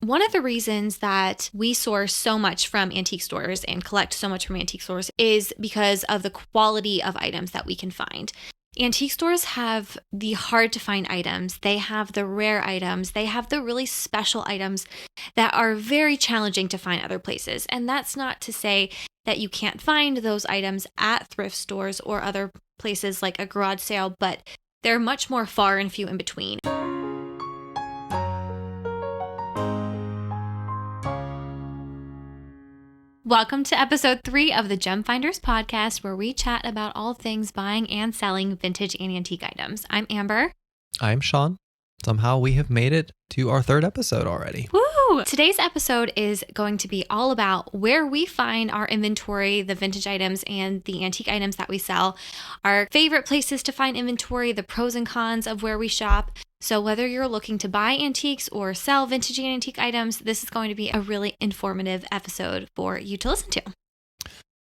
one of the reasons that we source so much from antique stores and collect so much from antique stores is because of the quality of items that we can find. Antique stores have the hard to find items. They have the rare items. They have the really special items that are very challenging to find other places. And that's not to say that you can't find those items at thrift stores or other places like a garage sale, but they're much more far and few in between. Welcome to episode 3 of the Gem Finders podcast, where we chat about all things buying and selling vintage and antique items. I'm Amber. I'm Sean. Somehow we have made it to our 3rd episode already. Woo! Today's episode is going to be all about where we find our inventory, the vintage items and the antique items that we sell, our favorite places to find inventory, the pros and cons of where we shop. So whether you're looking to buy antiques or sell vintage and antique items, this is going to be a really informative episode for you to listen to.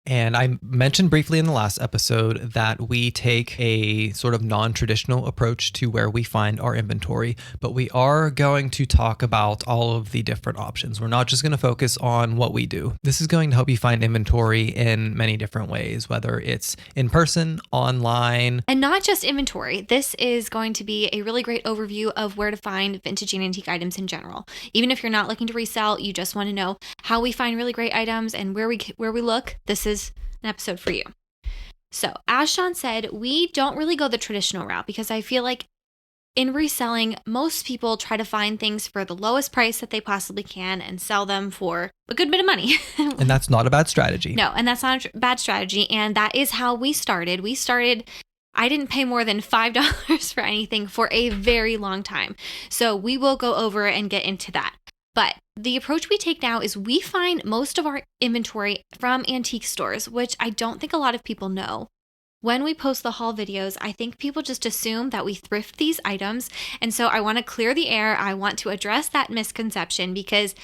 And I mentioned briefly in the last episode that we take a sort of non-traditional approach to where we find our inventory, but we are going to talk about all of the different options. We're not just going to focus on what we do. This is going to help you find inventory in many different ways, whether it's in person, online. And not just inventory. This is going to be a really great overview of where to find vintage and antique items in general. Even if you're not looking to resell, you just want to know how we find really great items and where we look. This is an episode for you. So, as Sean said, we don't really go the traditional route because I feel like in reselling, most people try to find things for the lowest price that they possibly can and sell them for a good bit of money. And that's not a bad strategy. No, and that's not a bad strategy. And that is how we started. I didn't pay more than $5 for anything for a very long time. So we will go over and get into that. But the approach we take now is we find most of our inventory from antique stores, which I don't think a lot of people know. When we post the haul videos, I think people just assume that we thrift these items. And so I want to clear the air. I want to address that misconception because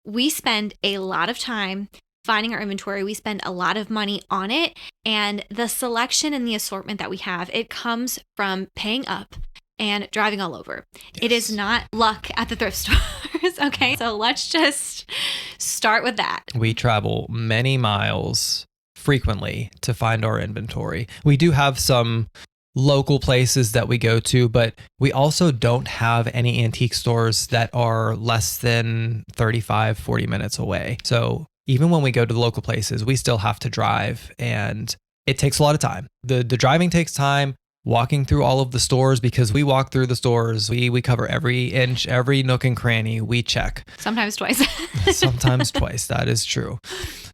we spend a lot of time finding our inventory. We spend a lot of money on it. And the selection and the assortment that we have, it comes from paying up and driving all over. Yes. It is not luck at the thrift stores, okay? So let's just start with that. We travel many miles frequently to find our inventory. We do have some local places that we go to, but we also don't have any antique stores that are less than 35, 40 minutes away. So even when we go to the local places, we still have to drive, and it takes a lot of time. The driving takes time. Walking through all of the stores, because we walk through the stores, we cover every inch, every nook and cranny, we check. Sometimes twice. Sometimes twice, that is true.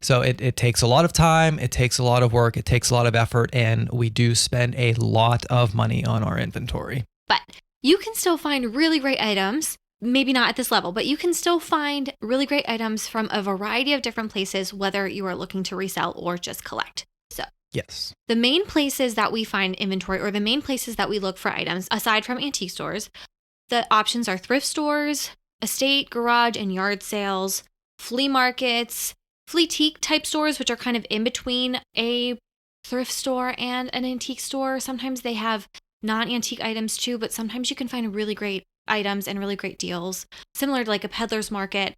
So it takes a lot of time, it takes a lot of work, it takes a lot of effort, and we do spend a lot of money on our inventory. But you can still find really great items, maybe not at this level, but you can still find really great items from a variety of different places, whether you are looking to resell or just collect. Yes. The main places that we find inventory, or the main places that we look for items, aside from antique stores, the options are thrift stores, estate, garage, and yard sales, flea markets, Fleatique type stores, which are kind of in between a thrift store and an antique store. Sometimes they have non-antique items too, but sometimes you can find really great items and really great deals, similar to like a peddler's market.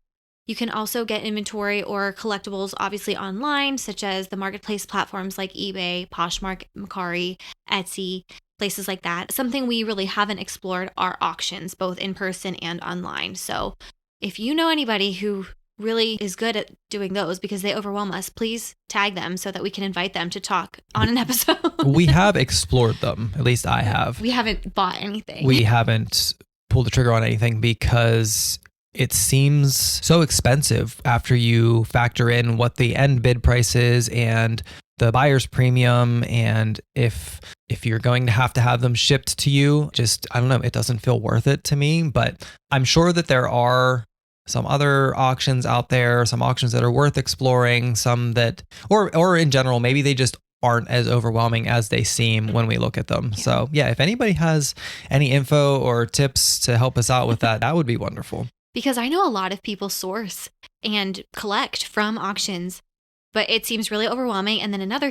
You can also get inventory or collectibles, obviously online, such as the marketplace platforms like eBay, Poshmark, Mercari, Etsy, places like that. Something we really haven't explored are auctions, both in person and online. So if you know anybody who really is good at doing those because they overwhelm us, please tag them so that we can invite them to talk on an episode. We have explored them. At least I have. We haven't bought anything. We haven't pulled the trigger on anything because it seems so expensive after you factor in what the end bid price is and the buyer's premium. And if you're going to have them shipped to you, I don't know, it doesn't feel worth it to me. But I'm sure that there are some other auctions out there, some auctions that are worth exploring, some that, or in general, maybe they just aren't as overwhelming as they seem when we look at them. Yeah. So yeah, if anybody has any info or tips to help us out with that, that would be wonderful. Because I know a lot of people source and collect from auctions, but it seems really overwhelming. And then another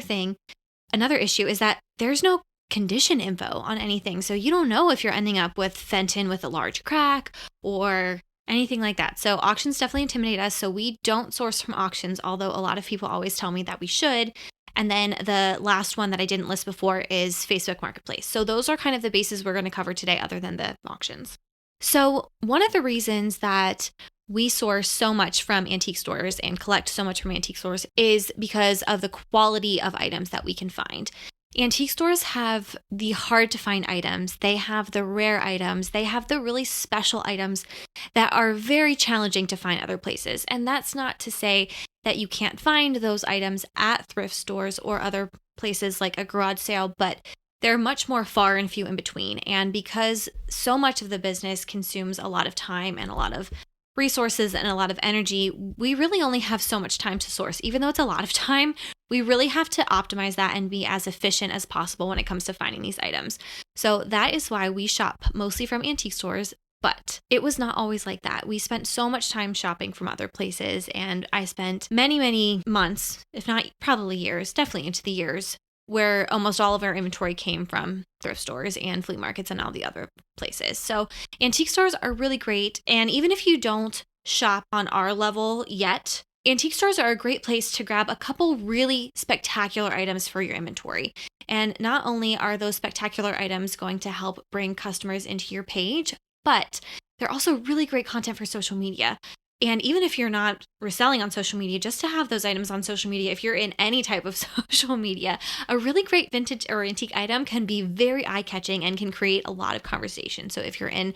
issue is that there's no condition info on anything. So you don't know if you're ending up with Fenton with a large crack or anything like that. So auctions definitely intimidate us. So we don't source from auctions, although a lot of people always tell me that we should. And then the last one that I didn't list before is Facebook Marketplace. So those are kind of the bases we're going to cover today, other than the auctions. So one of the reasons that we source so much from antique stores and collect so much from antique stores is because of the quality of items that we can find. Antique stores have the hard to find items. They have the rare items. They have the really special items that are very challenging to find other places. And that's not to say that you can't find those items at thrift stores or other places like a garage sale, but they're much more far and few in between. And because so much of the business consumes a lot of time and a lot of resources and a lot of energy, we really only have so much time to source. Even though it's a lot of time, we really have to optimize that and be as efficient as possible when it comes to finding these items. So that is why we shop mostly from antique stores. But it was not always like that. We spent so much time shopping from other places, and I spent many, many months, if not probably years, definitely into the years, where almost all of our inventory came from thrift stores and flea markets and all the other places. So antique stores are really great. And even if you don't shop on our level yet, antique stores are a great place to grab a couple really spectacular items for your inventory. And not only are those spectacular items going to help bring customers into your page, but they're also really great content for social media. And even if you're not reselling on social media, just to have those items on social media, if you're in any type of social media, a really great vintage or antique item can be very eye-catching and can create a lot of conversation. So if you're in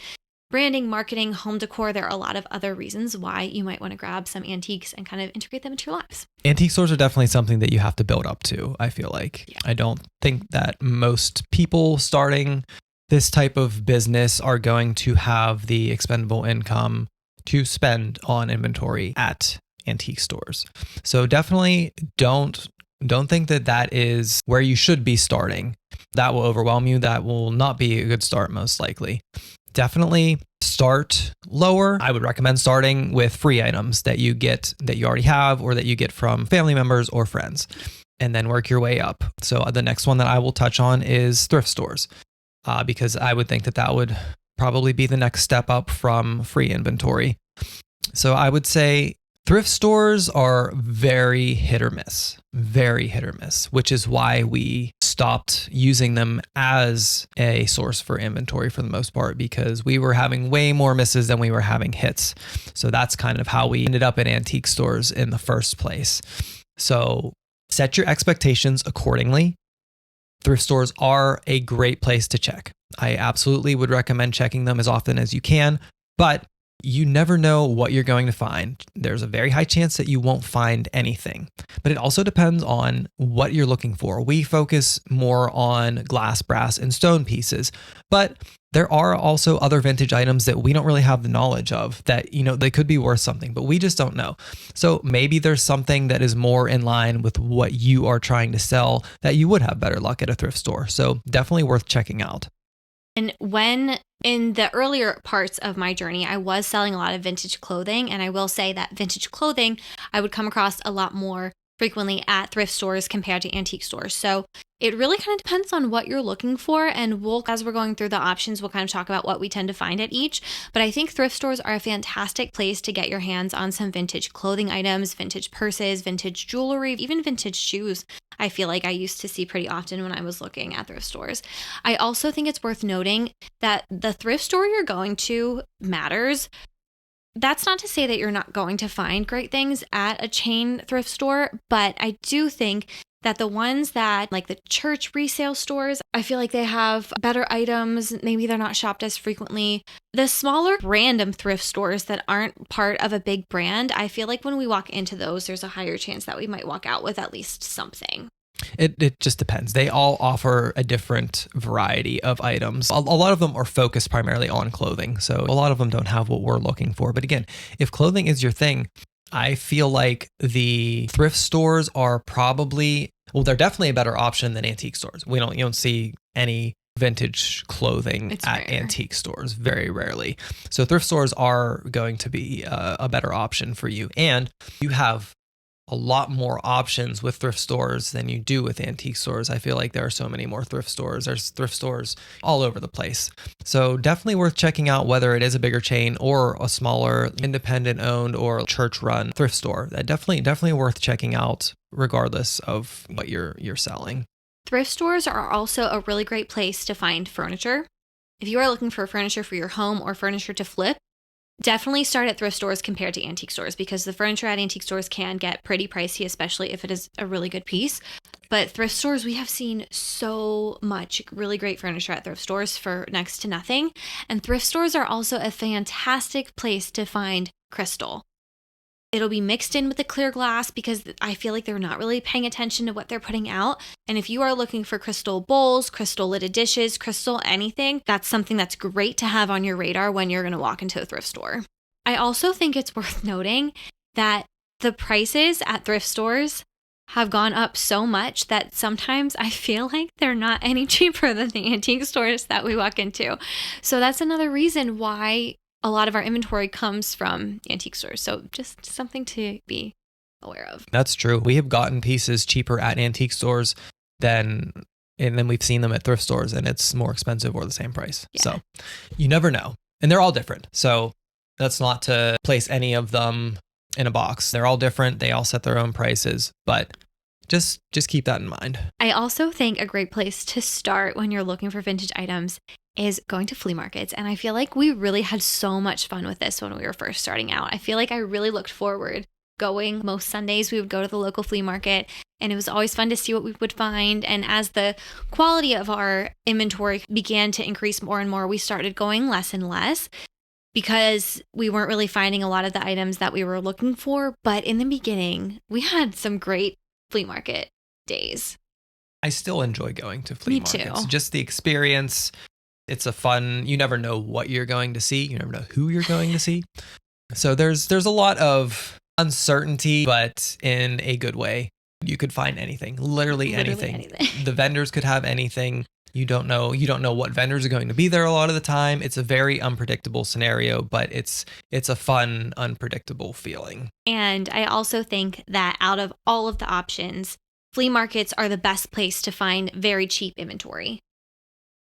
branding, marketing, home decor, there are a lot of other reasons why you might want to grab some antiques and kind of integrate them into your lives. Antique stores are definitely something that you have to build up to, I feel like. Yeah. I don't think that most people starting this type of business are going to have the expendable income to spend on inventory at antique stores. So definitely don't think that that is where you should be starting. That will overwhelm you. That will not be a good start, most likely. Definitely start lower. I would recommend starting with free items that you already have or that you get from family members or friends, and then work your way up. So the next one that I will touch on is thrift stores, because I would think that would probably be the next step up from free inventory. So I would say thrift stores are very hit or miss, which is why we stopped using them as a source for inventory for the most part, because we were having way more misses than we were having hits. So that's kind of how we ended up in antique stores in the first place. So set your expectations accordingly. Thrift stores are a great place to check. I absolutely would recommend checking them as often as you can, but you never know what you're going to find. There's a very high chance that you won't find anything, but it also depends on what you're looking for. We focus more on glass, brass, and stone pieces, but there are also other vintage items that we don't really have the knowledge of that, they could be worth something, but we just don't know. So maybe there's something that is more in line with what you are trying to sell that you would have better luck at a thrift store. So definitely worth checking out. And when in the earlier parts of my journey, I was selling a lot of vintage clothing. And I will say that vintage clothing, I would come across a lot more frequently at thrift stores compared to antique stores. So it really kind of depends on what you're looking for. And as we're going through the options, we'll kind of talk about what we tend to find at each. But I think thrift stores are a fantastic place to get your hands on some vintage clothing items, vintage purses, vintage jewelry, even vintage shoes. I feel like I used to see pretty often when I was looking at thrift stores. I also think it's worth noting that the thrift store you're going to matters. That's not to say that you're not going to find great things at a chain thrift store, but I do think that the ones that, like the church resale stores, I feel like they have better items. Maybe they're not shopped as frequently. The smaller random thrift stores that aren't part of a big brand, I feel like when we walk into those, there's a higher chance that we might walk out with at least something. It just depends. They all offer a different variety of items. A lot of them are focused primarily on clothing. So a lot of them don't have what we're looking for. But again, if clothing is your thing, I feel like the thrift stores are they're definitely a better option than antique stores. You don't see any vintage clothing at antique stores very rarely. So thrift stores are going to be a better option for you. And you have a lot more options with thrift stores than you do with antique stores. I feel like there are so many more thrift stores. There's thrift stores all over the place. So definitely worth checking out whether it is a bigger chain or a smaller independent owned or church run thrift store. That definitely worth checking out regardless of what you're selling. Thrift stores are also a really great place to find furniture. If you are looking for furniture for your home or furniture to flip, definitely start at thrift stores compared to antique stores, because the furniture at antique stores can get pretty pricey, especially if it is a really good piece. But thrift stores, we have seen so much really great furniture at thrift stores for next to nothing. And thrift stores are also a fantastic place to find crystal. It'll be mixed in with the clear glass because I feel like they're not really paying attention to what they're putting out. And if you are looking for crystal bowls, crystal lidded dishes, crystal anything, that's something that's great to have on your radar when you're going to walk into a thrift store. I also think it's worth noting that the prices at thrift stores have gone up so much that sometimes I feel like they're not any cheaper than the antique stores that we walk into. So that's another reason why a lot of our inventory comes from antique stores. So just something to be aware of. That's true. We have gotten pieces cheaper at antique stores and then we've seen them at thrift stores and it's more expensive or the same price. Yeah. So you never know. And they're all different. So that's not to place any of them in a box. They're all different. They all set their own prices, but just keep that in mind. I also think a great place to start when you're looking for vintage items is going to flea markets. And I feel like we really had so much fun with this when we were first starting out. I feel like I really looked forward going. Most Sundays we would go to the local flea market and it was always fun to see what we would find. And as the quality of our inventory began to increase more and more, we started going less and less because we weren't really finding a lot of the items that we were looking for. But in the beginning, we had some great flea market days. I still enjoy going to flea markets. Too. Just the experience. It's a fun, you never know what you're going to see. You never know who you're going to see. So there's a lot of uncertainty, but in a good way. You could find anything, literally anything. The vendors could have anything. You don't know what vendors are going to be there a lot of the time. It's a very unpredictable scenario, but it's a fun, unpredictable feeling. And I also think that out of all of the options, flea markets are the best place to find very cheap inventory.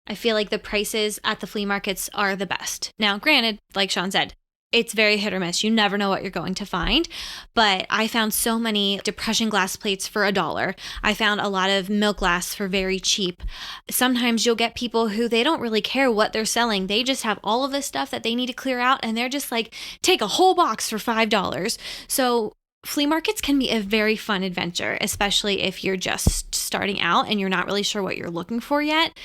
I feel like the prices at the flea markets are the best. Now, granted, like Sean said, it's very hit or miss. You never know what you're going to find. But I found so many depression glass plates for $1. I found a lot of milk glass for very cheap. Sometimes you'll get people who they don't really care what they're selling. They just have all of this stuff that they need to clear out. And they're just like, take a whole box for $5. So flea markets can be a very fun adventure, especially if you're just starting out and you're not really sure what you're looking for yet,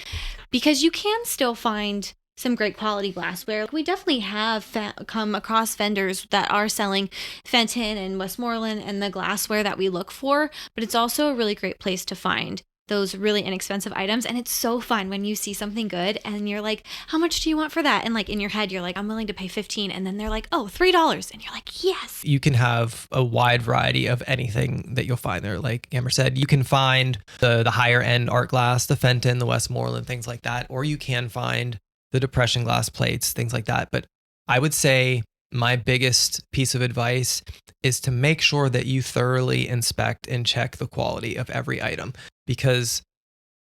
because you can still find some great quality glassware. We definitely have come across vendors that are selling Fenton and Westmoreland and the glassware that we look for, but it's also a really great place to find those really inexpensive items. And it's so fun when you see something good and you're like, how much do you want for that? And like in your head, you're like, I'm willing to pay $15. And then they're like, oh, $3. And you're like, yes. You can have a wide variety of anything that you'll find there. Like Amber said, you can find the higher end art glass, the Fenton, the Westmoreland, things like that. Or you can find the depression glass plates, things like that. But I would say my biggest piece of advice is to make sure that you thoroughly inspect and check the quality of every item, because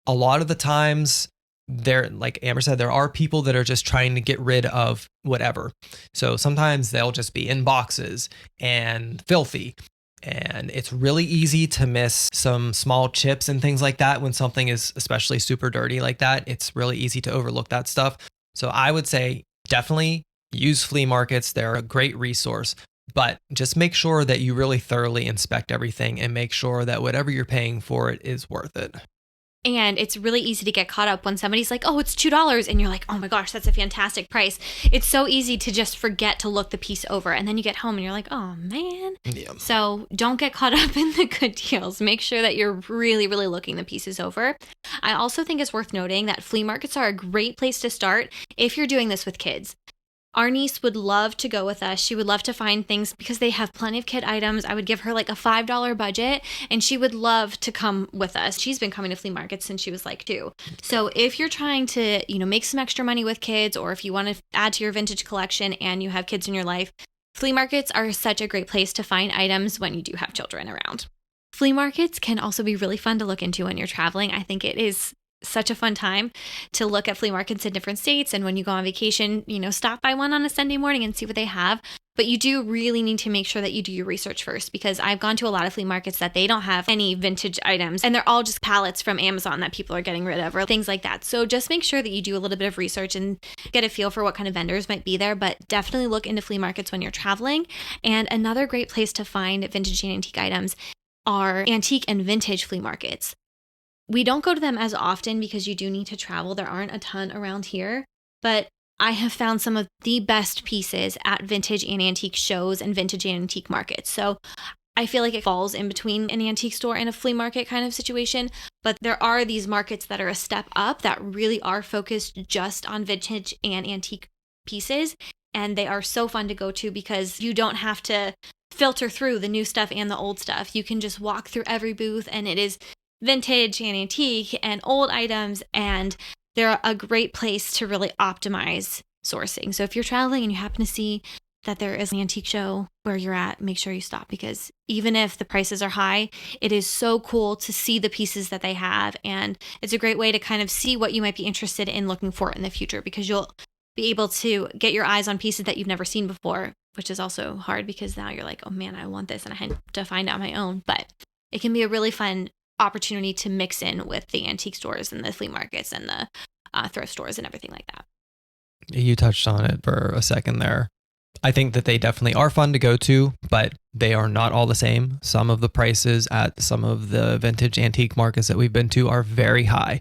a lot of the times like Amber said, there are people that are just trying to get rid of whatever. So sometimes they'll just be in boxes and filthy. And it's really easy to miss some small chips and things like that when something is especially super dirty like that. It's really easy to overlook that stuff. So I would say definitely use flea markets. They're a great resource, but just make sure that you really thoroughly inspect everything and make sure that whatever you're paying for it is worth it. And it's really easy to get caught up when somebody's like, oh, it's $2. And you're like, oh my gosh, that's a fantastic price. It's so easy to just forget to look the piece over. And then you get home and you're like, oh man. Yeah. So don't get caught up in the good deals. Make sure that you're really, really looking the pieces over. I also think it's worth noting that flea markets are a great place to start if you're doing this with kids. Our niece would love to go with us. She would love to find things because they have plenty of kid items. I would give her like a $5 budget and she would love to come with us. She's been coming to flea markets since she was like 2. So if you're trying to, make some extra money with kids, or if you want to add to your vintage collection and you have kids in your life, Flea markets are such a great place to find items when you do have children around. Flea markets can also be really fun to look into when you're traveling. I think it is such a fun time to look at flea markets in different states. And when you go on vacation, stop by one on a Sunday morning and see what they have. But you do really need to make sure that you do your research first, because I've gone to a lot of flea markets that they don't have any vintage items and they're all just pallets from Amazon that people are getting rid of or things like that. So just make sure that you do a little bit of research and get a feel for what kind of vendors might be there, but definitely look into flea markets when you're traveling. And another great place to find vintage and antique items are antique and vintage flea markets. We don't go to them as often because you do need to travel. There aren't a ton around here, but I have found some of the best pieces at vintage and antique shows and vintage and antique markets. So I feel like it falls in between an antique store and a flea market kind of situation, but there are these markets that are a step up that really are focused just on vintage and antique pieces. And they are so fun to go to because you don't have to filter through the new stuff and the old stuff. You can just walk through every booth and it is vintage and antique and old items, and they're a great place to really optimize sourcing. So if you're traveling and you happen to see that there is an antique show where you're at, make sure you stop, because even if the prices are high, it is so cool to see the pieces that they have. And it's a great way to kind of see what you might be interested in looking for in the future, because you'll be able to get your eyes on pieces that you've never seen before, which is also hard because now you're like, oh man, I want this and I had to find out my own. But it can be a really fun opportunity to mix in with the antique stores and the flea markets and the thrift stores and everything like that. You touched on it for a second there. I think that they definitely are fun to go to, but they are not all the same. Some of the prices at some of the vintage antique markets that we've been to are very high.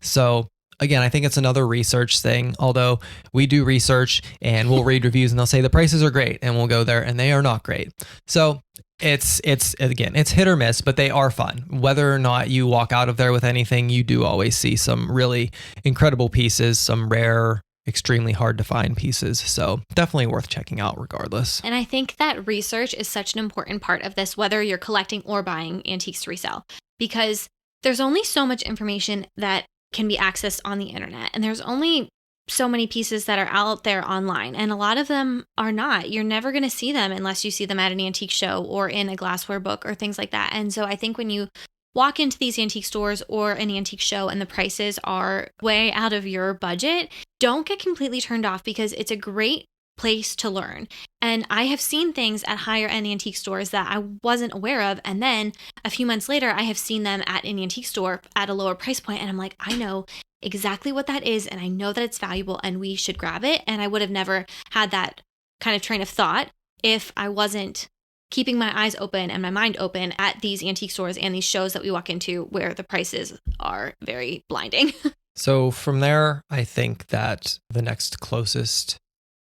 So again, I think it's another research thing, although we do research and we'll read reviews and they'll say the prices are great and we'll go there and they are not great. So it's hit or miss, but they are fun. Whether or not you walk out of there with anything, you do always see some really incredible pieces, some rare, extremely hard to find pieces. So definitely worth checking out regardless. And I think that research is such an important part of this, whether you're collecting or buying antiques to resell, because there's only so much information that can be accessed on the internet. And there's only so many pieces that are out there online, and a lot of them are not. You're never going to see them unless you see them at an antique show or in a glassware book or things like that. And so I think when you walk into these antique stores or an antique show and the prices are way out of your budget, don't get completely turned off, because it's a great place to learn. And I have seen things at higher end antique stores that I wasn't aware of, and then a few months later I have seen them at an antique store at a lower price point, and I'm like, I know exactly what that is, and I know that it's valuable and we should grab it. And I would have never had that kind of train of thought if I wasn't keeping my eyes open and my mind open at these antique stores and these shows that we walk into where the prices are very blinding. So from there, I think that the next closest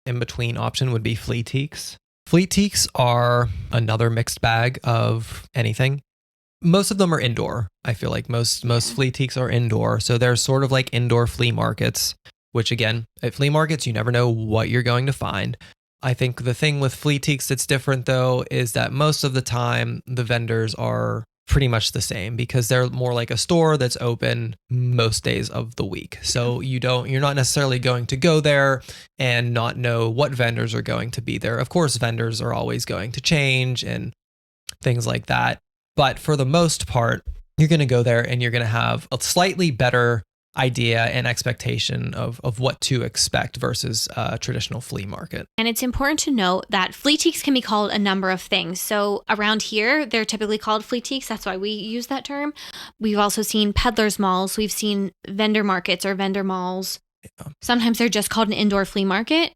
in between option would be Fleatiques. Fleatiques are another mixed bag of anything. Most of them are indoor. I feel like most Fleatiques are indoor. So they're sort of like indoor flea markets, which again, at flea markets, you never know what you're going to find. I think the thing with Fleatiques that's different though is that most of the time the vendors are pretty much the same, because they're more like a store that's open most days of the week. So you're not necessarily going to go there and not know what vendors are going to be there. Of course, vendors are always going to change and things like that. But for the most part, you're going to go there and you're going to have a slightly better idea and expectation of what to expect versus a traditional flea market. And it's important to note that Fleatiques can be called a number of things. So around here, they're typically called Fleatiques. That's why we use that term. We've also seen peddlers malls. We've seen vendor markets or vendor malls. Yeah. Sometimes they're just called an indoor flea market.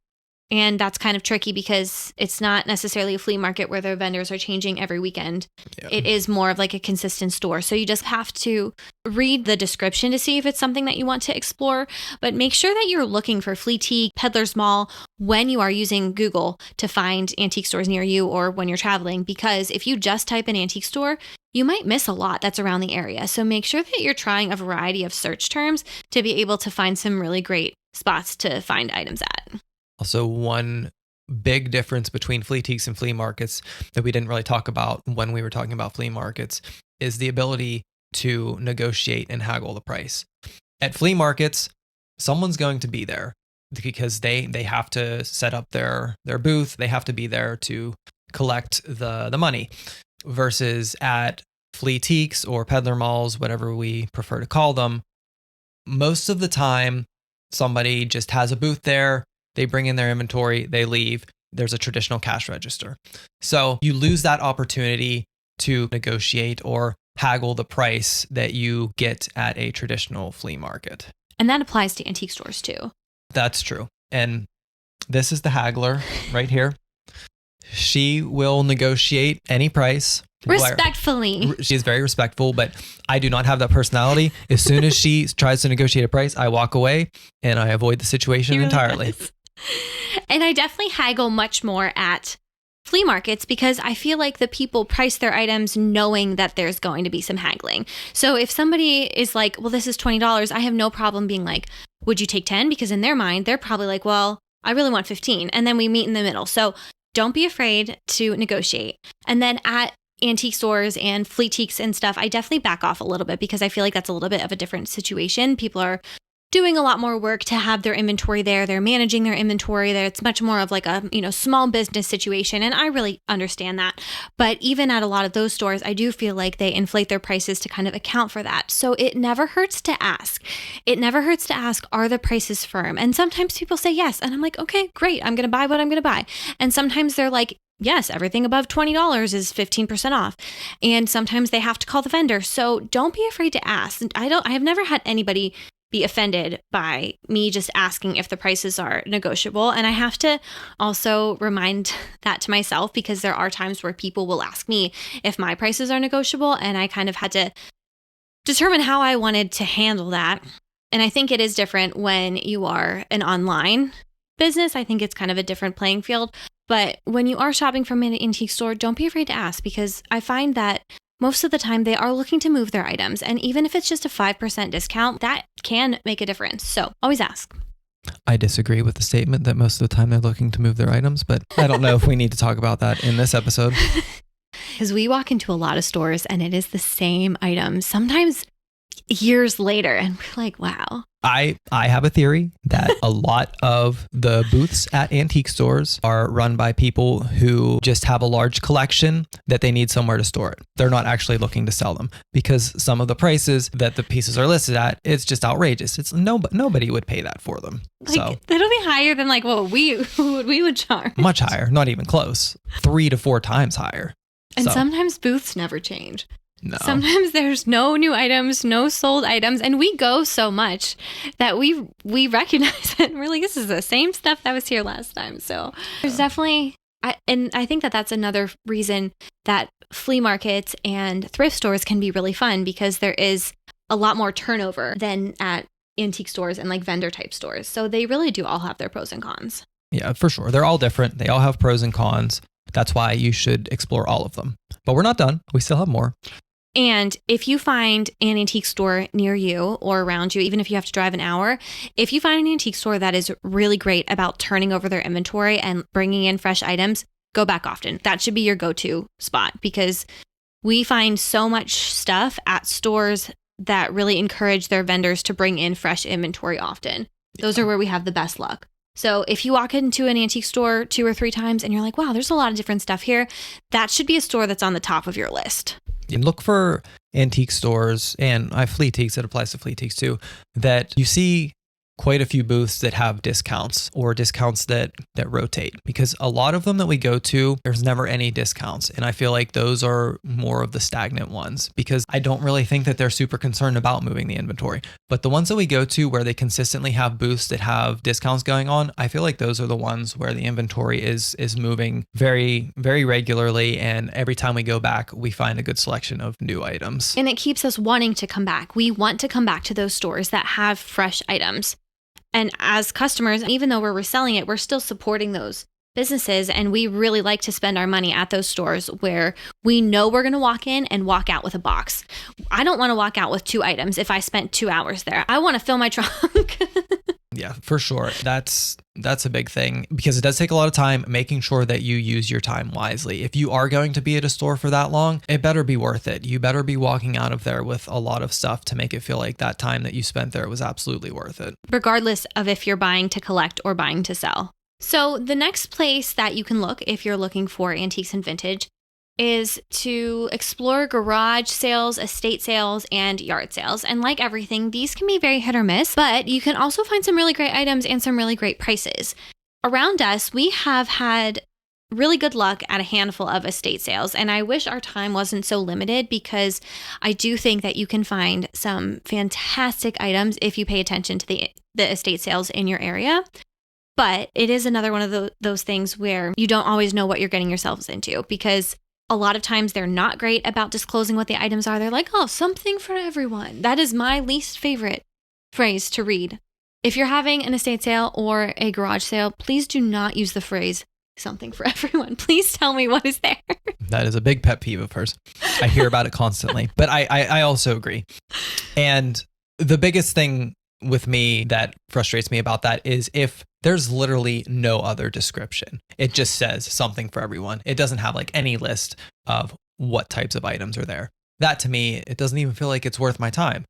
And that's kind of tricky because it's not necessarily a flea market where their vendors are changing every weekend. Yeah. It is more of like a consistent store. So you just have to read the description to see if it's something that you want to explore. But make sure that you're looking for Fleatique, Peddler's Mall when you are using Google to find antique stores near you or when you're traveling. Because if you just type in antique store, you might miss a lot that's around the area. So make sure that you're trying a variety of search terms to be able to find some really great spots to find items at. Also, one big difference between Fleatiques and flea markets that we didn't really talk about when we were talking about flea markets is the ability to negotiate and haggle the price. At flea markets, someone's going to be there. because they have to set up their booth. They have to be there to collect the money, versus at Fleatiques or peddler malls, whatever we prefer to call them. Most of the time, somebody just has a booth there. They bring in their inventory, they leave. There's a traditional cash register. So you lose that opportunity to negotiate or haggle the price that you get at a traditional flea market. And that applies to antique stores too. That's true. And this is the haggler right here. She will negotiate any price. Respectfully. She is very respectful, but I do not have that personality. As soon as she tries to negotiate a price, I walk away and I avoid the situation entirely. And I definitely haggle much more at flea markets because I feel like the people price their items knowing that there's going to be some haggling. So if somebody is like, well, this is $20, I have no problem being like, would you take 10? Because in their mind, they're probably like, well, I really want 15. And then we meet in the middle. So don't be afraid to negotiate. And then at antique stores and Fleatiques and stuff, I definitely back off a little bit because I feel like that's a little bit of a different situation. People are doing a lot more work to have their inventory there. They're managing their inventory there. It's much more of like a, small business situation. And I really understand that. But even at a lot of those stores, I do feel like they inflate their prices to kind of account for that. So it never hurts to ask. It never hurts to ask, are the prices firm? And sometimes people say yes. And I'm like, okay, great. I'm going to buy what I'm going to buy. And sometimes they're like, yes, everything above $20 is 15% off. And sometimes they have to call the vendor. So don't be afraid to ask. I have never had anybody be offended by me just asking if the prices are negotiable. And I have to also remind that to myself because there are times where people will ask me if my prices are negotiable. And I kind of had to determine how I wanted to handle that. And I think it is different when you are an online business. I think it's kind of a different playing field. But when you are shopping from an antique store, don't be afraid to ask because I find that most of the time they are looking to move their items. And even if it's just a 5% discount, that can make a difference. So always ask. I disagree with the statement that most of the time they're looking to move their items, but I don't know if we need to talk about that in this episode. Because we walk into a lot of stores and it is the same items, sometimes years later. And we're like, wow. I have a theory that a lot of the booths at antique stores are run by people who just have a large collection that they need somewhere to store it. They're not actually looking to sell them because some of the prices that the pieces are listed at, it's just outrageous. It's nobody would pay that for them. Like, that'll be higher than like what we would charge. Much higher, not even close. 3 to 4 times higher. And sometimes booths never change. No. Sometimes there's no new items, no sold items, and we go so much that we recognize it and we're like, this is the same stuff that was here last time. So there's definitely, and I think that that's another reason that flea markets and thrift stores can be really fun because there is a lot more turnover than at antique stores and like vendor type stores. So they really do all have their pros and cons. Yeah, for sure. They're all different. They all have pros and cons. That's why you should explore all of them. But we're not done. We still have more. And if you find an antique store near you or around you, even if you have to drive an hour, if you find an antique store that is really great about turning over their inventory and bringing in fresh items, go back often. That should be your go-to spot because we find so much stuff at stores that really encourage their vendors to bring in fresh inventory often. Those are where we have the best luck. So if you walk into an antique store 2 or 3 times and you're like, wow, there's a lot of different stuff here, that should be a store that's on the top of your list. And look for antique stores, and I have Fleatiques, it applies to Fleatiques too, that you see quite a few booths that have discounts or discounts that rotate, because a lot of them that we go to, there's never any discounts. And I feel like those are more of the stagnant ones because I don't really think that they're super concerned about moving the inventory. But the ones that we go to where they consistently have booths that have discounts going on, I feel like those are the ones where the inventory is moving very, very regularly. And every time we go back, we find a good selection of new items. And it keeps us wanting to come back. We want to come back to those stores that have fresh items. And as customers, even though we're reselling it, we're still supporting those businesses. And we really like to spend our money at those stores where we know we're going to walk in and walk out with a box. I don't want to walk out with 2 items if I spent 2 hours there. I want to fill my trunk. Yeah, for sure. That's a big thing because it does take a lot of time, making sure that you use your time wisely. If you are going to be at a store for that long, it better be worth it. You better be walking out of there with a lot of stuff to make it feel like that time that you spent there was absolutely worth it. Regardless of if you're buying to collect or buying to sell. So the next place that you can look if you're looking for antiques and vintage is to explore garage sales, estate sales, and yard sales. And like everything, these can be very hit or miss, but you can also find some really great items and some really great prices. Around us, we have had really good luck at a handful of estate sales, and I wish our time wasn't so limited because I do think that you can find some fantastic items if you pay attention to the estate sales in your area. But it is another one of those things where you don't always know what you're getting yourselves into because a lot of times they're not great about disclosing what the items are. They're like, oh, something for everyone. That is my least favorite phrase to read. If you're having an estate sale or a garage sale, please do not use the phrase something for everyone. Please tell me what is there. That is a big pet peeve of hers. I hear about it constantly, but I also agree. And the biggest thing with me that frustrates me about that is if there's literally no other description. It just says something for everyone. It doesn't have like any list of what types of items are there. That to me, it doesn't even feel like it's worth my time.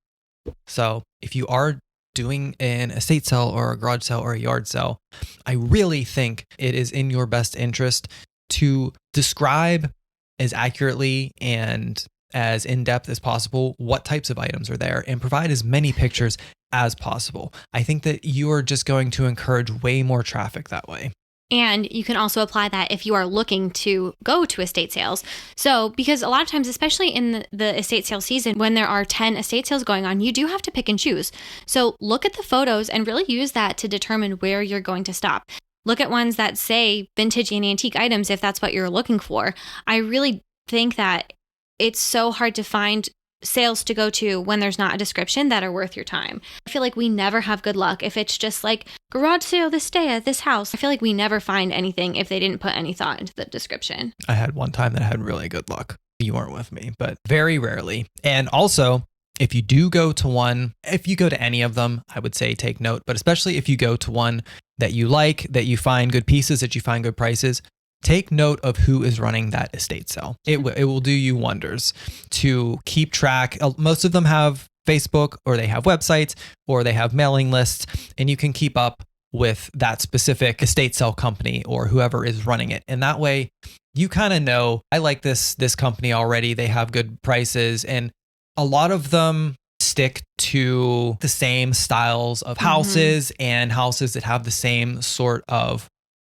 So if you are doing an estate sale or a garage sale or a yard sale, I really think it is in your best interest to describe as accurately and as in-depth as possible what types of items are there and provide as many pictures as possible. I think that you are just going to encourage way more traffic that way. And you can also apply that if you are looking to go to estate sales. So, because a lot of times, especially in the estate sale season, when there are 10 estate sales going on, you do have to pick and choose. So look at the photos and really use that to determine where you're going to stop. Look at ones that say vintage and antique items if that's what you're looking for. I really think that it's so hard to find sales to go to when there's not a description that are worth your time. I feel like we never have good luck if it's just like garage sale this day at this house. I feel like we never find anything if they didn't put any thought into the description. I had one time that I had really good luck. You weren't with me, but very rarely. And also, if you do go to one, if you go to any of them, I would say take note, but especially if you go to one that you like, that you find good pieces, that you find good prices, take note of who is running that estate sale. It will do you wonders to keep track. Most of them have Facebook or they have websites or they have mailing lists, and you can keep up with that specific estate sale company or whoever is running it. And that way you kind of know, I like this company already. They have good prices, and a lot of them stick to the same styles of houses and houses that have the same sort of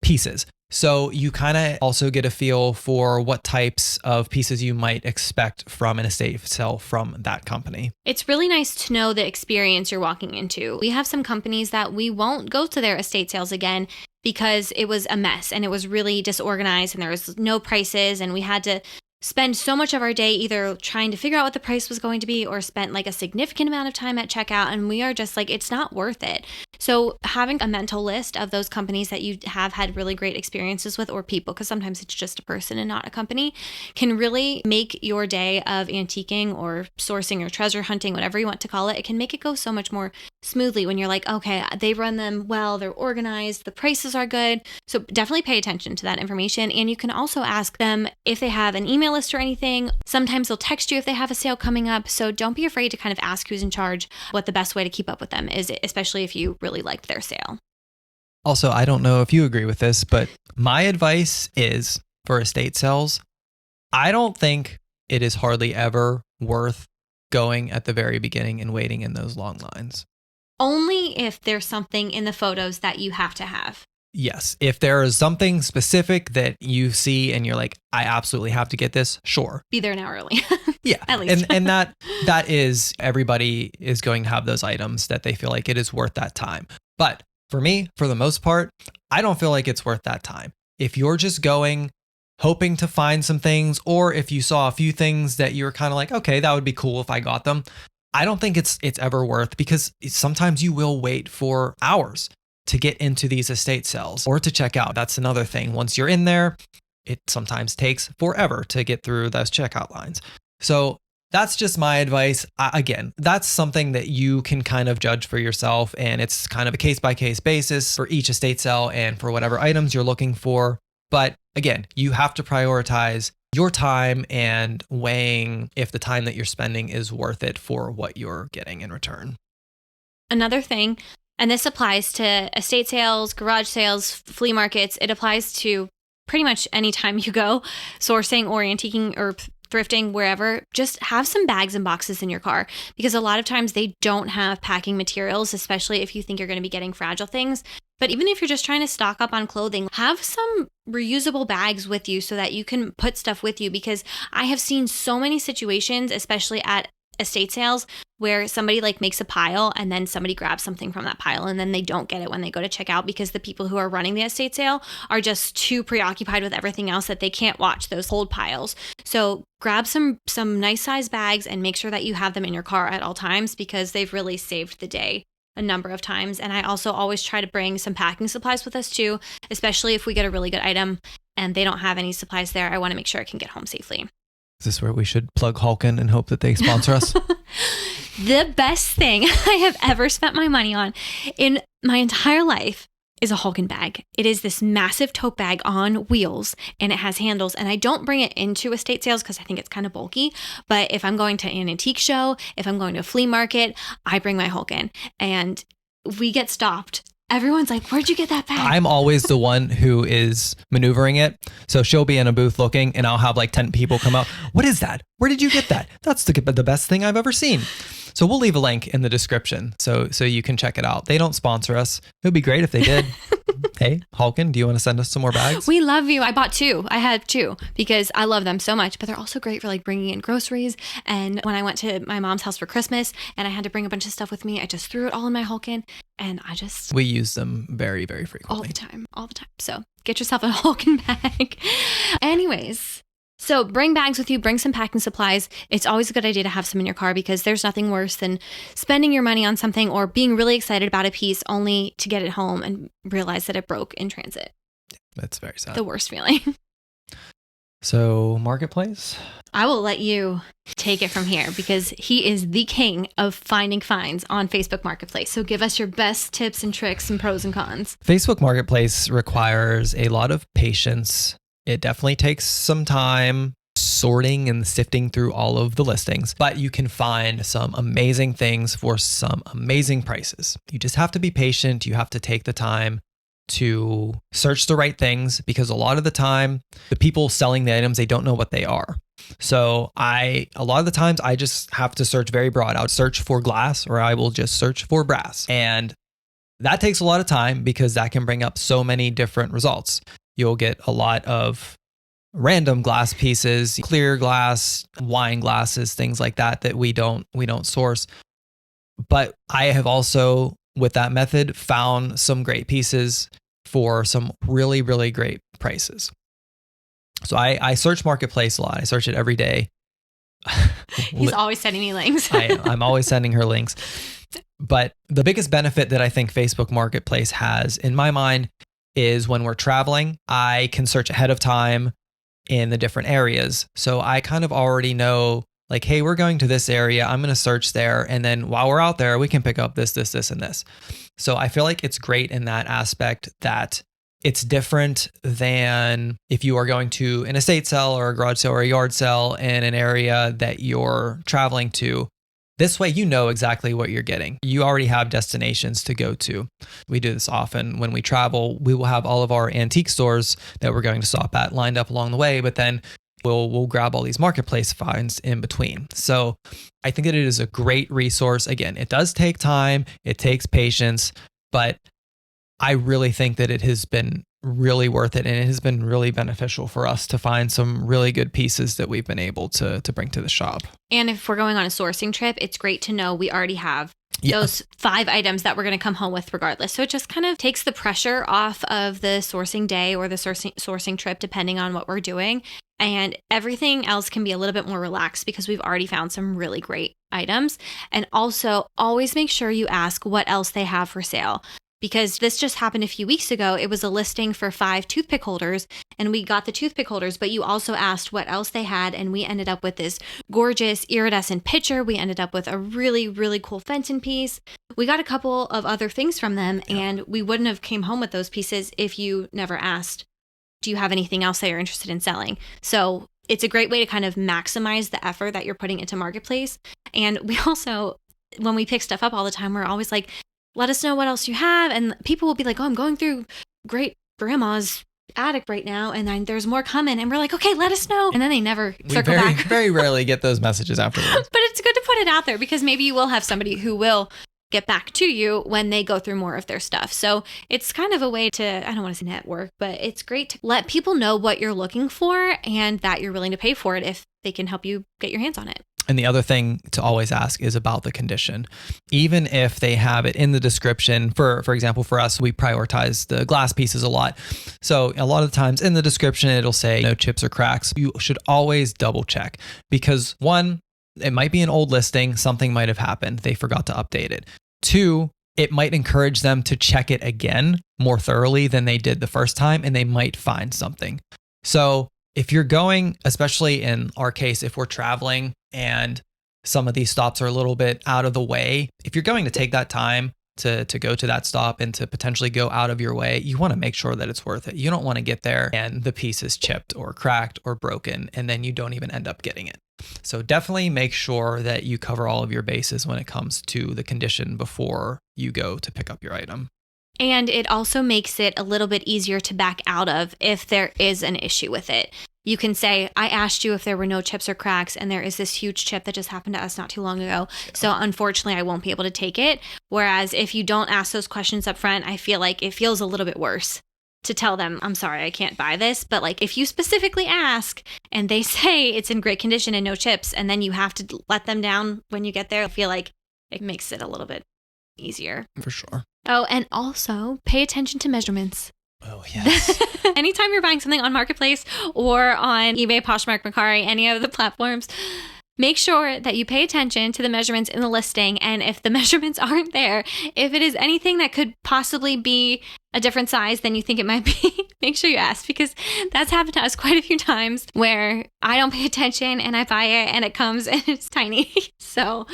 pieces. So you kind of also get a feel for what types of pieces you might expect from an estate sale from that company. It's really nice to know the experience you're walking into. We have some companies that we won't go to their estate sales again because it was a mess and it was really disorganized and there was no prices and we had to spend so much of our day either trying to figure out what the price was going to be or spent like a significant amount of time at checkout, and we are just like, it's not worth it. So having a mental list of those companies that you have had really great experiences with, or people, because sometimes it's just a person and not a company, can really make your day of antiquing or sourcing or treasure hunting, whatever you want to call it. It can make it go so much more smoothly when you're like, okay, they run them well, they're organized, the prices are good. So definitely pay attention to that information. And you can also ask them if they have an email list or anything. Sometimes they'll text you if they have a sale coming up. So don't be afraid to kind of ask who's in charge what the best way to keep up with them is, especially if you really liked their sale. Also, I don't know if you agree with this, but my advice is for estate sales, I don't think it is hardly ever worth going at the very beginning and waiting in those long lines. Only if there's something in the photos that you have to have. Yes. If there is something specific that you see and you're like, I absolutely have to get this, sure. Be there now early. Yeah. At least. And that is, everybody is going to have those items that they feel like it is worth that time. But for me, for the most part, I don't feel like it's worth that time. If you're just going, hoping to find some things, or if you saw a few things that you were kind of like, okay, that would be cool if I got them, I don't think it's ever worth, because sometimes you will wait for hours to get into these estate sales or to check out. That's another thing. Once you're in there, it sometimes takes forever to get through those checkout lines. So That's just my advice. Again, that's something that you can kind of judge for yourself. And it's kind of a case by case basis for each estate sale and for whatever items you're looking for. But again, you have to prioritize your time and weighing if the time that you're spending is worth it for what you're getting in return. Another thing, and this applies to estate sales, garage sales, flea markets, it applies to pretty much any time you go sourcing or antiquing or thrifting, wherever, just have some bags and boxes in your car, because a lot of times they don't have packing materials, especially if you think you're going to be getting fragile things. But even if you're just trying to stock up on clothing, have some reusable bags with you so that you can put stuff with you, because I have seen so many situations, especially at estate sales, where somebody like makes a pile and then somebody grabs something from that pile and then they don't get it when they go to check out, because the people who are running the estate sale are just too preoccupied with everything else that they can't watch those old piles. So grab some nice size bags and make sure that you have them in your car at all times, because they've really saved the day a number of times. And I also always try to bring some packing supplies with us too, especially if we get a really good item and they don't have any supplies there. I want to make sure it can get home safely. Is this where we should plug Hulkin and hope that they sponsor us? The best thing I have ever spent my money on in my entire life is a Hulkin bag. It is this massive tote bag on wheels and it has handles, and I don't bring it into estate sales because I think it's kind of bulky. But if I'm going to an antique show, if I'm going to a flea market, I bring my Hulkin and we get stopped. Everyone's like, where'd you get that bag? I'm always the one who is maneuvering it. So she'll be in a booth looking and I'll have like 10 people come up. What is that? Where did you get that? That's the best thing I've ever seen. So we'll leave a link in the description so you can check it out. They don't sponsor us. It would be great if they did. Hey, Hulkin, do you want to send us some more bags? We love you. I bought two. I had two because I love them so much, but they're also great for like bringing in groceries. And when I went to my mom's house for Christmas and I had to bring a bunch of stuff with me, I just threw it all in my Hulkin and we use them very, very frequently. All the time. So get yourself a Hulkin bag. Anyways, so bring bags with you, bring some packing supplies. It's always a good idea to have some in your car because there's nothing worse than spending your money on something or being really excited about a piece only to get it home and realize that it broke in transit. That's very sad. The worst feeling. So Marketplace? I will let you take it from here because he is the king of finding finds on Facebook Marketplace. So give us your best tips and tricks and pros and cons. Facebook Marketplace requires a lot of patience. It definitely takes some time sorting and sifting through all of the listings, but you can find some amazing things for some amazing prices. You just have to be patient. You have to take the time to search the right things because a lot of the time, the people selling the items, they don't know what they are. So a lot of the times I just have to search very broad. I'll search for glass or I will just search for brass. And that takes a lot of time because that can bring up so many different results. You'll get a lot of random glass pieces, clear glass, wine glasses, things like that we don't source. But I have also, with that method, found some great pieces for some really, really great prices. So I search Marketplace a lot. I search it every day. He's always sending me links. I'm always sending her links. But the biggest benefit that I think Facebook Marketplace has in my mind is when we're traveling, I can search ahead of time in the different areas. So I kind of already know like, hey, we're going to this area. I'm going to search there. And then while we're out there, we can pick up this, and this. So I feel like it's great in that aspect that it's different than if you are going to an estate sale or a garage sale or a yard sale in an area that you're traveling to. This way, you know exactly what you're getting. You already have destinations to go to. We do this often when we travel. We will have all of our antique stores that we're going to stop at lined up along the way, but then we'll grab all these marketplace finds in between. So I think that it is a great resource. Again, it does take time, it takes patience, but I really think that it has been really worth it and it has been really beneficial for us to find some really good pieces that we've been able to bring to the shop. And if we're going on a sourcing trip, it's great to know we already have those 5 items that we're going to come home with regardless. So it just kind of takes the pressure off of the sourcing day or the sourcing trip, depending on what we're doing. And everything else can be a little bit more relaxed because we've already found some really great items. And also always make sure you ask what else they have for sale. because this just happened a few weeks ago. It was a listing for 5 toothpick holders, and we got the toothpick holders, but you also asked what else they had, and we ended up with this gorgeous iridescent pitcher. We ended up with a really, really cool Fenton piece. We got a couple of other things from them, and we wouldn't have came home with those pieces if you never asked, do you have anything else that you're interested in selling? So it's a great way to kind of maximize the effort that you're putting into Marketplace. And we also, when we pick stuff up all the time, we're always like, let us know what else you have. And people will be like, oh, I'm going through great grandma's attic right now, and then there's more coming. And we're like, okay, let us know. And then they never circle back. Very rarely get those messages afterwards. But it's good to put it out there, because maybe you will have somebody who will get back to you when they go through more of their stuff. So it's kind of a way to, I don't want to say network, but it's great to let people know what you're looking for and that you're willing to pay for it if they can help you get your hands on it. And the other thing to always ask is about the condition. Even if they have it in the description, for example, for us, we prioritize the glass pieces a lot. So a lot of the times in the description, it'll say no chips or cracks. You should always double check, because one, it might be an old listing. Something might have happened. They forgot to update it. 2, it might encourage them to check it again more thoroughly than they did the first time, and they might find something. So if you're going, especially in our case, if we're traveling and some of these stops are a little bit out of the way, if you're going to take that time to go to that stop and to potentially go out of your way, you want to make sure that it's worth it. You don't want to get there and the piece is chipped or cracked or broken, and then you don't even end up getting it. So definitely make sure that you cover all of your bases when it comes to the condition before you go to pick up your item. And it also makes it a little bit easier to back out of if there is an issue with it. You can say, I asked you if there were no chips or cracks, and there is this huge chip that just happened to us not too long ago. So unfortunately, I won't be able to take it. Whereas if you don't ask those questions up front, I feel like it feels a little bit worse to tell them, I'm sorry, I can't buy this. But like if you specifically ask and they say it's in great condition and no chips, and then you have to let them down when you get there, I feel like it makes it a little bit easier. For sure. Oh, and also pay attention to measurements. Oh, yes. Anytime you're buying something on Marketplace or on eBay, Poshmark, Mercari, any of the platforms, make sure that you pay attention to the measurements in the listing. And if the measurements aren't there, if it is anything that could possibly be a different size than you think it might be, make sure you ask, because that's happened to us quite a few times where I don't pay attention and I buy it and it comes and it's tiny. So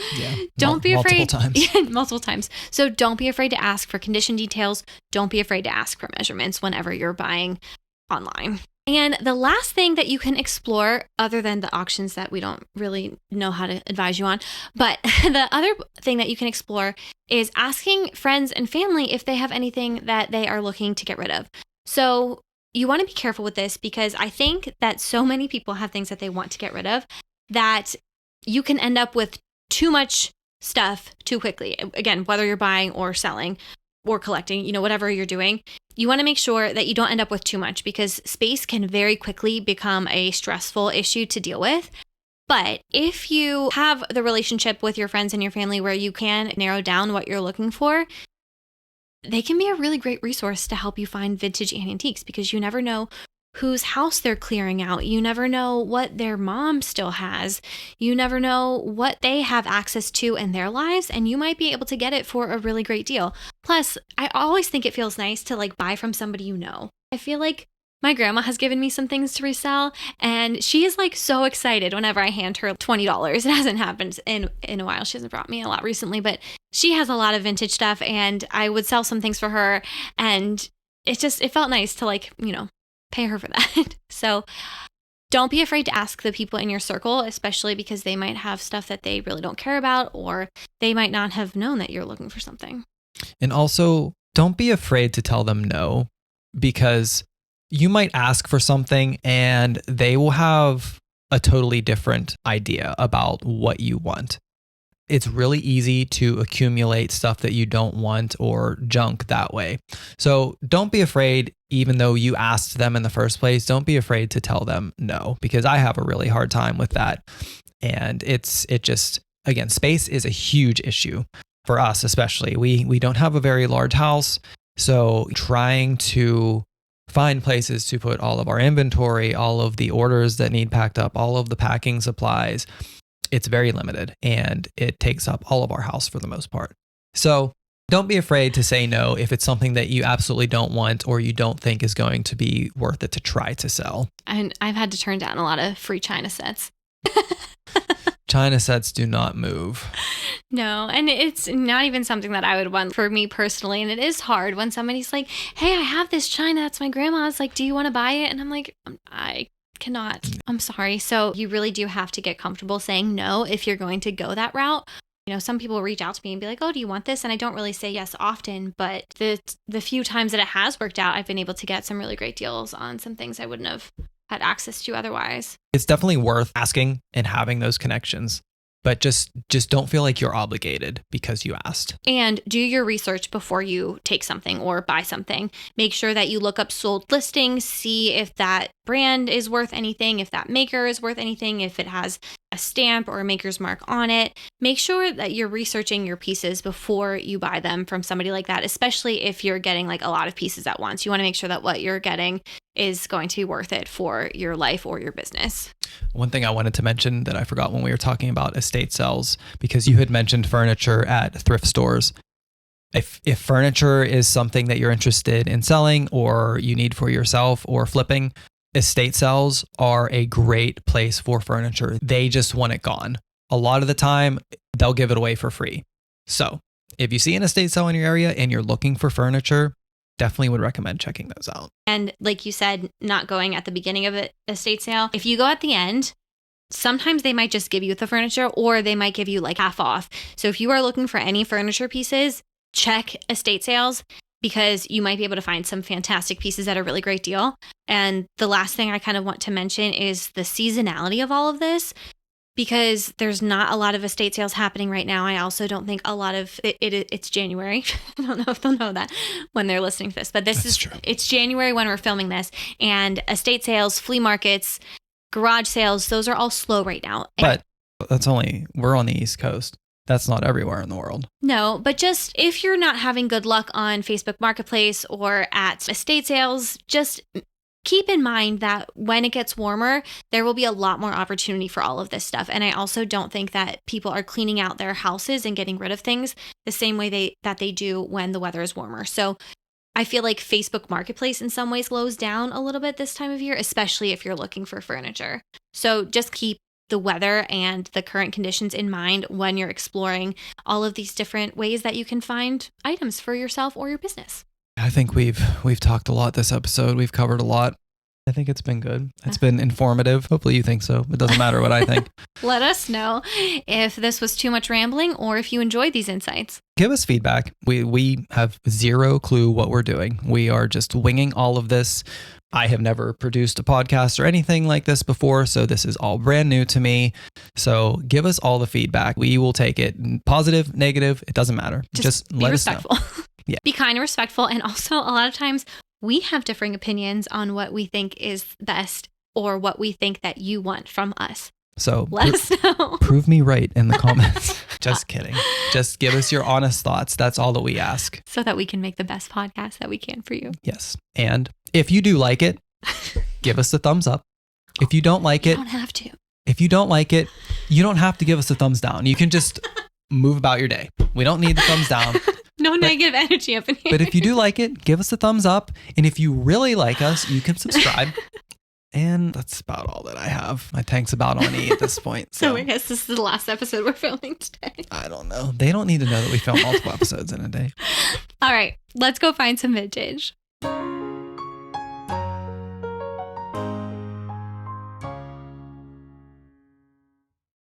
don't be afraid. Multiple times. Multiple times. So don't be afraid to ask for condition details. Don't be afraid to ask for measurements whenever you're buying online. And the last thing that you can explore, other than the auctions that we don't really know how to advise you on, but the other thing that you can explore is asking friends and family if they have anything that they are looking to get rid of. So you want to be careful with this, because I think that so many people have things that they want to get rid of that you can end up with too much stuff too quickly. Again, whether you're buying or selling or collecting, whatever you're doing, you want to make sure that you don't end up with too much, because space can very quickly become a stressful issue to deal with. But if you have the relationship with your friends and your family where you can narrow down what you're looking for, they can be a really great resource to help you find vintage and antiques, because you never know whose house they're clearing out. You never know what their mom still has. You never know what they have access to in their lives, and you might be able to get it for a really great deal. Plus, I always think it feels nice to buy from somebody you know. I feel like my grandma has given me some things to resell, and she is so excited whenever I hand her $20. It hasn't happened in a while. She hasn't brought me a lot recently, but she has a lot of vintage stuff, and I would sell some things for her, and it felt nice to pay her for that. So don't be afraid to ask the people in your circle, especially because they might have stuff that they really don't care about, or they might not have known that you're looking for something. And also, don't be afraid to tell them no, because you might ask for something and they will have a totally different idea about what you want. It's really easy to accumulate stuff that you don't want or junk that way. So don't be afraid, even though you asked them in the first place, don't be afraid to tell them no, because I have a really hard time with that. And again, space is a huge issue for us, especially. We don't have a very large house. So trying to find places to put all of our inventory, all of the orders that need packed up, all of the packing supplies, it's very limited, and it takes up all of our house for the most part. So Don't be afraid to say no if it's something that you absolutely don't want or you don't think is going to be worth it to try to sell. And I've had to turn down a lot of free China sets. China sets do not move. No, and it's not even something that I would want for me personally. And it is hard when somebody's like, hey, I have this China. That's my grandma's. Like, do you want to buy it? And I'm like, I cannot. I'm sorry. So you really do have to get comfortable saying no if you're going to go that route. Some people reach out to me and be like, oh, do you want this? And I don't really say yes often, but the few times that it has worked out, I've been able to get some really great deals on some things I wouldn't have had access to otherwise. It's definitely worth asking and having those connections, but just don't feel like you're obligated because you asked. And do your research before you take something or buy something. Make sure that you look up sold listings, see if that brand is worth anything, if that maker is worth anything, if it has a stamp or a maker's mark on it. Make sure that you're researching your pieces before you buy them from somebody like that, especially if you're getting like a lot of pieces at once. You want to make sure that what you're getting is going to be worth it for your life or your business. One thing I wanted to mention that I forgot when we were talking about estate sales, because you had mentioned furniture at thrift stores. If furniture is something that you're interested in selling or you need for yourself or flipping, estate sales are a great place for furniture. They just want it gone. A lot of the time, they'll give it away for free. So if you see an estate sale in your area and you're looking for furniture, definitely would recommend checking those out. And like you said, not going at the beginning of an estate sale. If you go at the end, sometimes they might just give you the furniture or they might give you like half off. So if you are looking for any furniture pieces, check estate sales, because you might be able to find some fantastic pieces at a really great deal. And the last thing I kind of want to mention is the seasonality of all of this, because there's not a lot of estate sales happening right now. I also don't think a lot of it's January. I don't know if they'll know that when they're listening to this, but it's January when we're filming this, and estate sales, flea markets, garage sales, those are all slow right now. But we're on the East Coast. That's not everywhere in the world. No, but just if you're not having good luck on Facebook Marketplace or at estate sales, just keep in mind that when it gets warmer, there will be a lot more opportunity for all of this stuff. And I also don't think that people are cleaning out their houses and getting rid of things the same way that they do when the weather is warmer. So I feel like Facebook Marketplace in some ways slows down a little bit this time of year, especially if you're looking for furniture. So just keep the weather and the current conditions in mind when you're exploring all of these different ways that you can find items for yourself or your business. I think we've talked a lot this episode. We've covered a lot. I think it's been good. It's been informative. Hopefully you think so. It doesn't matter what I think. Let us know if this was too much rambling or if you enjoyed these insights. Give us feedback. We have zero clue what we're doing. We are just winging all of this. I have never produced a podcast or anything like this before, so this is all brand new to me. So give us all the feedback. We will take it. Positive, negative, it doesn't matter. Just let us know. Yeah. Be kind and respectful. And also, a lot of times we have differing opinions on what we think is best or what we think that you want from us. So let us know. Prove me right in the comments. Just kidding. Just give us your honest thoughts. That's all that we ask. So that we can make the best podcast that we can for you. Yes. And if you do like it, give us a thumbs up. If you don't like it, you don't have to. If you don't like it, you don't have to give us a thumbs down. You can just move about your day. We don't need the thumbs down. No negative energy up in here. But if you do like it, give us a thumbs up. And if you really like us, you can subscribe. And that's about all that I have. My tank's about on E at this point. So I guess this is the last episode we're filming today. I don't know. They don't need to know that we film multiple episodes in a day. All right. Let's go find some vintage.